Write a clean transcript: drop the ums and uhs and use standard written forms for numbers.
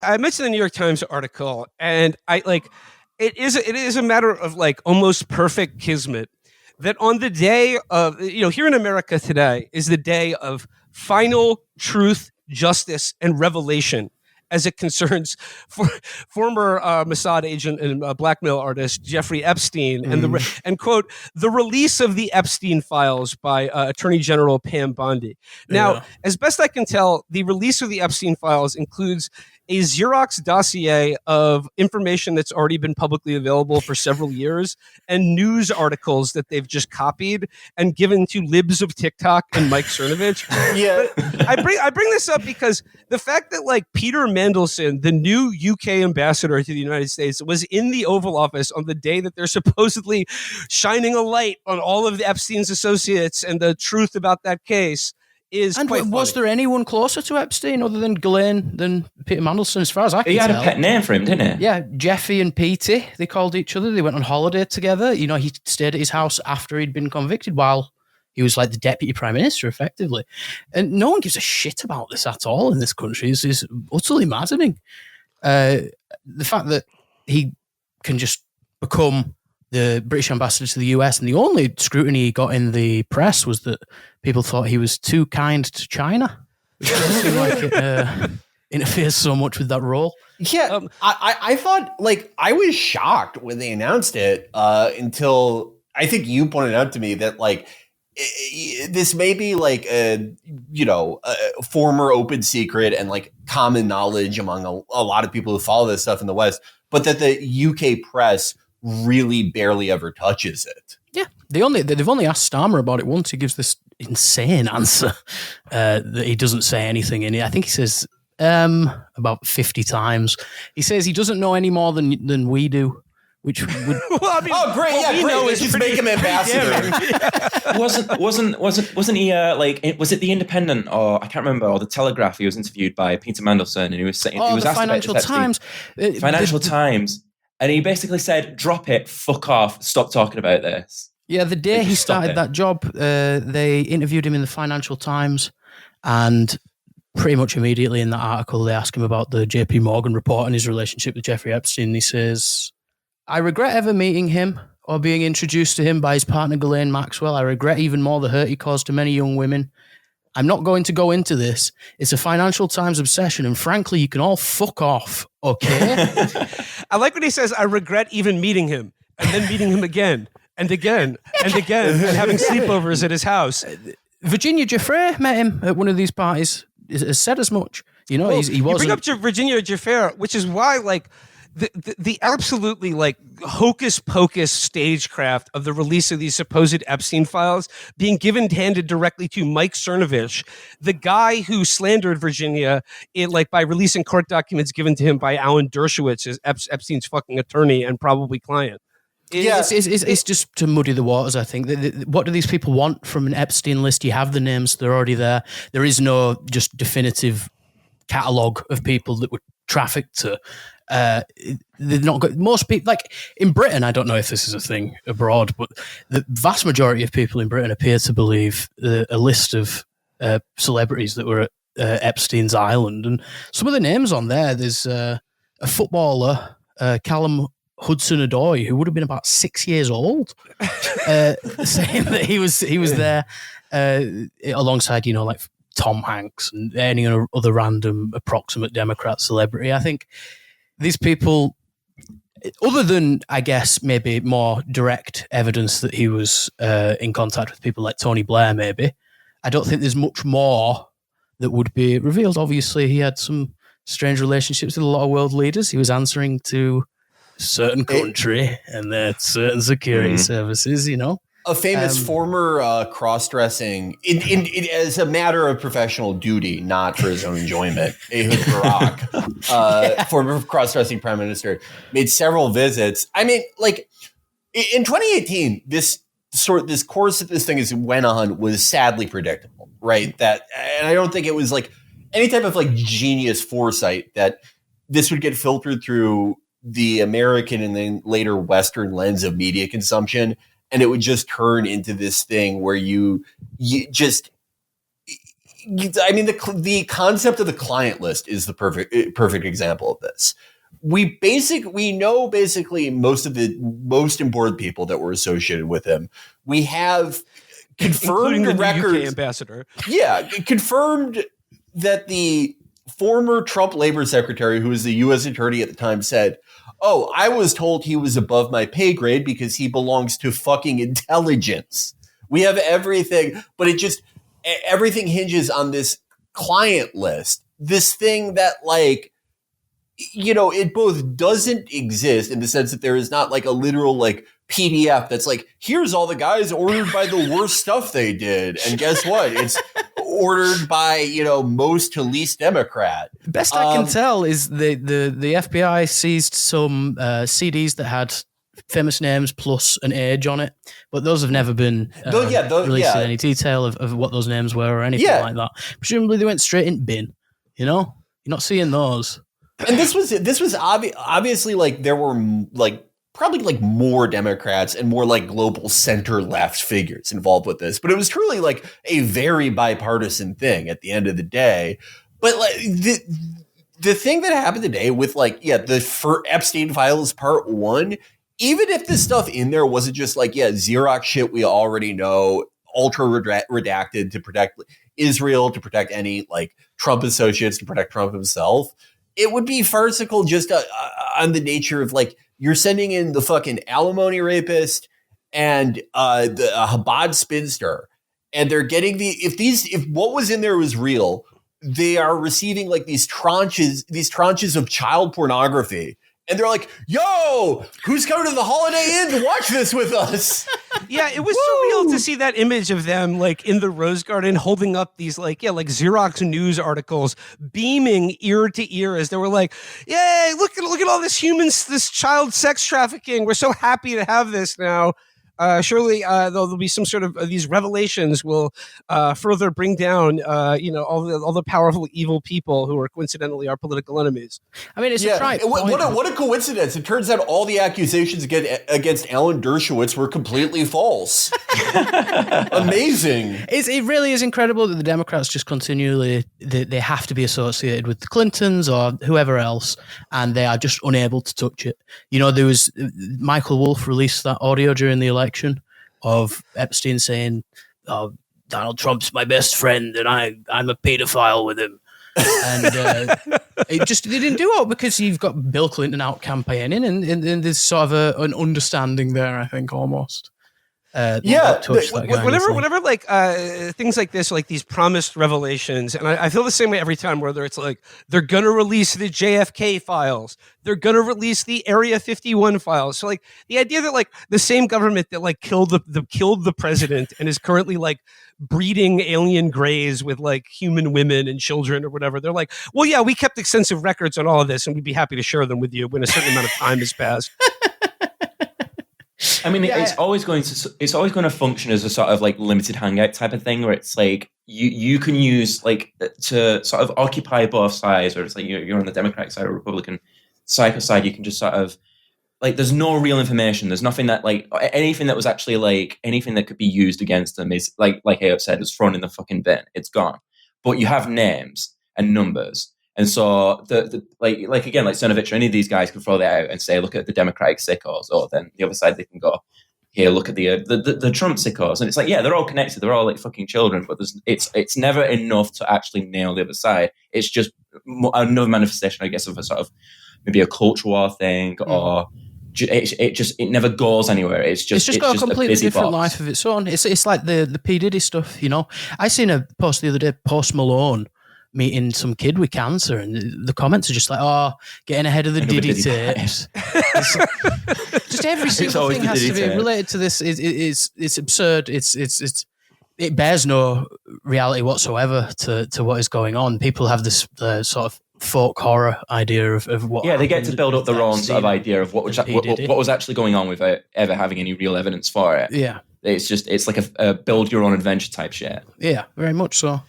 I mentioned the New York Times article, and it is a matter of like almost perfect kismet that on the day of, here in America today is the day of final truth, justice, and revelation as it concerns former Mossad agent and blackmail artist Jeffrey Epstein and quote the release of the Epstein files by Attorney General Pam Bondi. Now, as best I can tell, the release of the Epstein files includes a Xerox dossier of information that's already been publicly available for several years and news articles that they've just copied and given to libs of TikTok and Mike Cernovich. Yeah. I bring this up because the fact that like Peter Mandelson, the new UK ambassador to the United States, was in the Oval Office on the day that they're supposedly shining a light on all of the Epstein's associates and the truth about that case is and quite was funny. there anyone closer to Epstein other than Ghislaine, than Peter Mandelson, as far as I can He had tell? a pet name for him, didn't he? Yeah, Jeffy and Petey, they called each other. They went on holiday together. You know, he stayed at his house after he'd been convicted while he was like the deputy prime minister, effectively. And no one gives a shit about this at all in this country. Is utterly maddening. The fact that he can just become the British ambassador to the US, and the only scrutiny he got in the press was that people thought he was too kind to China, which doesn't seem like it interferes so much with that role. Yeah, I thought, like, I was shocked when they announced it until I think you pointed out to me that, like, this may be like a former open secret and like common knowledge among a lot of people who follow this stuff in the West, but that the UK press really barely ever touches it. Yeah, they've only asked Starmer about it once. He gives this insane answer that he doesn't say anything in it. I think he says about 50 times. He says he doesn't know any more than we do, which would. Well, I mean, oh, great! what Yeah, we great. know Let's is just make him ambassador. Wasn't he was it the Independent or I can't remember, or the Telegraph? He was interviewed by Peter Mandelson and he was saying he was the asked Financial about Times. Financial Times, and he basically said, "Drop it, fuck off, stop talking about this." Yeah, the day he started that job, they interviewed him in the Financial Times, and pretty much immediately in that article, they asked him about the JP Morgan report and his relationship with Jeffrey Epstein. He says, "I regret ever meeting him or being introduced to him by his partner Ghislaine Maxwell. I regret even more the hurt he caused to many young women. I'm not going to go into this. It's a Financial Times obsession, and frankly, you can all fuck off, okay?" I like when he says, "I regret even meeting him," and then meeting him again and again and again, and having sleepovers at his house. Virginia Giuffre met him at one of these parties. Has said as much. He wasn't. You bring up Virginia Giuffre, which is why, like, the absolutely like hocus pocus stagecraft of the release of these supposed Epstein files being handed directly to Mike Cernovich, the guy who slandered Virginia by releasing court documents given to him by Alan Dershowitz, as Epstein's fucking attorney and probably client. It's just to muddy the waters, I think. What do these people want from an Epstein list? You have the names, they're already there. There is no just definitive catalogue of people that were trafficked to. They've not got most people, like in Britain. I don't know if this is a thing abroad, but the vast majority of people in Britain appear to believe a list of celebrities that were at Epstein's island, and some of the names on there. There's a footballer, Callum Hudson-Odoi, who would have been about 6 years old, saying that he was there alongside, like Tom Hanks and any other random approximate Democrat celebrity. I think these people, other than, I guess, maybe more direct evidence that he was in contact with people like Tony Blair, maybe, I don't think there's much more that would be revealed. Obviously, he had some strange relationships with a lot of world leaders. He was answering to a certain country and their certain security services, A famous former cross-dressing, as a matter of professional duty, not for his own enjoyment. Ehud Barak, former cross-dressing prime minister, made several visits. I mean, like in 2018, this course that this thing went on was sadly predictable, right? And I don't think it was like any type of like genius foresight that this would get filtered through the American and then later Western lens of media consumption. And it would just turn into this thing where you just I mean, the concept of the client list is the perfect example of this. We know basically most of the most important people that were associated with him. We have confirmed including the records. UK ambassador. Yeah, confirmed that the former Trump labor secretary, who was the U.S. attorney at the time, said, "Oh, I was told he was above my pay grade because he belongs to fucking intelligence." We have everything, but everything hinges on this client list. This thing that, like, you know, it both doesn't exist in the sense that there is not like a literal like PDF that's like, here's all the guys ordered by the worst stuff they did. And guess what? It's ordered by, you know, most to least Democrat. Best I can tell is the FBI seized some CDs that had famous names plus an age on it, but those have never been released in any detail of what those names were or anything like that. Presumably they went straight in bin, you know? You're not seeing those. And this was obviously like there were like probably like more Democrats and more like global center left figures involved with this, but it was truly like a very bipartisan thing at the end of the day. But like the thing that happened today with like the Epstein files part 1, even if the stuff in there wasn't just like Xerox shit we already know, ultra redacted to protect Israel, to protect any like Trump associates, to protect Trump himself, it would be farcical just on the nature of like, you're sending in the fucking alimony rapist and the Chabad spinster, and they're getting if what was in there was real, they are receiving like these tranches of child pornography. And they're like, yo, who's coming to the Holiday Inn to watch this with us? Yeah, it was surreal to see that image of them like in the Rose Garden holding up these like Xerox news articles, beaming ear to ear as they were like, yay, look at all this child sex trafficking. We're so happy to have this now. Surely there'll be some sort of these revelations will further bring down all the powerful evil people who are coincidentally our political enemies. I mean, it's a trite point. What a coincidence! It turns out all the accusations against Alan Dershowitz were completely false. Amazing! It really is incredible that the Democrats just continually they have to be associated with the Clintons or whoever else, and they are just unable to touch it. You know, there was Michael Wolff released that audio during the election of Epstein saying, "Oh, Donald Trump's my best friend, and I'm a pedophile with him." And they didn't do it because you've got Bill Clinton out campaigning, and there's sort of an understanding there, I think, almost. Whenever like things like this, like these promised revelations, and I feel the same way every time, whether it's like they're gonna release the JFK files, they're gonna release the Area 51 files. So like the idea that like the same government that like killed the president and is currently like breeding alien greys with like human women and children or whatever, they're like, well, yeah, we kept extensive records on all of this, and we'd be happy to share them with you when a certain amount of time has passed. I mean, it's always going to function as a sort of like limited hangout type of thing, where it's like you can use like to sort of occupy both sides, or it's like you're on the Democratic side or Republican psycho side. You can just sort of like, there's no real information. There's nothing that like anything that was actually like anything that could be used against them is like Hayop said, is thrown in the fucking bin. It's gone. But you have names and numbers. And so the like again, like Cernovich or any of these guys can throw that out and say, look at the Democratic sickos, or then the other side they can go, here, look at the Trump sickos. And it's like, yeah, they're all connected, they're all like fucking children, but it's never enough to actually nail the other side. It's just another manifestation, I guess, of a sort of maybe a culture war thing, or it never goes anywhere. It's just got a completely different box. life of its own. It's like the P. Diddy stuff, you know. I seen a post the other day, Post Malone meeting some kid with cancer, and the comments are just like, oh, getting ahead of the Diddy tapes. Just every single thing has to be related to this. It's absurd. It bears no reality whatsoever to what is going on. People have this sort of folk horror idea of what. Yeah, they get to build up their own sort of idea of what was actually going on without ever having any real evidence for it. Yeah, it's like a build your own adventure type shit. Yeah, very much so.